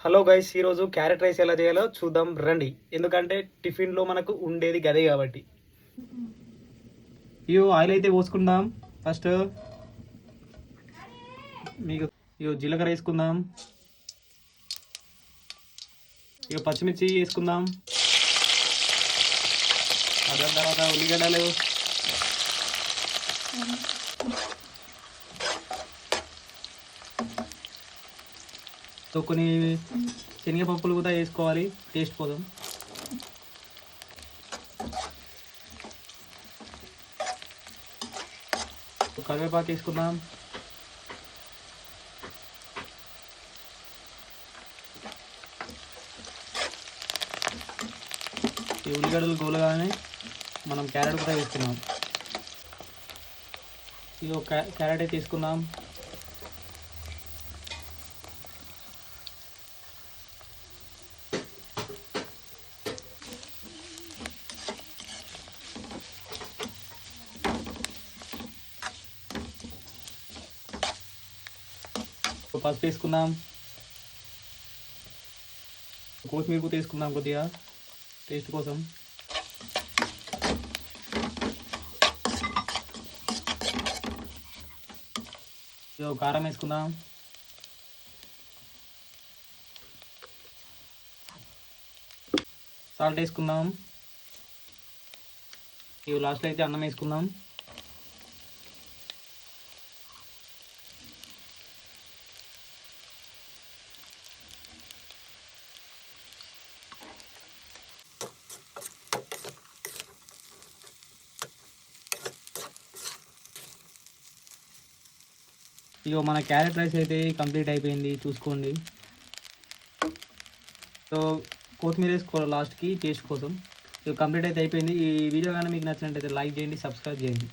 Hello guys, ఈరోజు carrot rice ఎలా చేయాలో చూద్దాం రండి. ఎందుకంటే టిఫిన్లో మనకు ఉండేది గదే కాబట్టి. ఇయో ఆయిల్ అయితే పోసుకుందాం. ఫస్ట్ మీకు జీలకర్ర వేసుకుందాం. పచ్చిమిర్చి వేసుకుందాం. దాని తర్వాత ఉల్లిగడ్డలు, కొన్ని శనగపప్పులు కూడా వేసుకోవాలి టేస్ట్ కోసం. కరివేపాకు వేసుకుందాం. ఈ ఉల్లిగడ్డలు గోలగానే మనం క్యారెట్ కూడా వేసుకున్నాం. ఇది క్యారెట్ అయితే తీసుకుందాం. పసుపు వేసుకుందాం. కొత్తిమీర కూడా వేసుకుందాం కొద్దిగా టేస్ట్ కోసం. కారం వేసుకుందాం. సాల్ట్ వేసుకుందాం. ఇవి లాస్ట్లో అయితే అన్నం వేసుకుందాం. మన క్యారెట్ రైస్ అయితే కంప్లీట్ అయిపోయింది, చూసుకోండి. కొత్తిమీర వేసుకోవాలి లాస్ట్కి టేస్ట్ కోసం. కంప్లీట్ అయితే అయిపోయింది. ఈ వీడియో కానీ మీకు నచ్చినట్టయితే లైక్ చేయండి, సబ్స్క్రైబ్ చేయండి.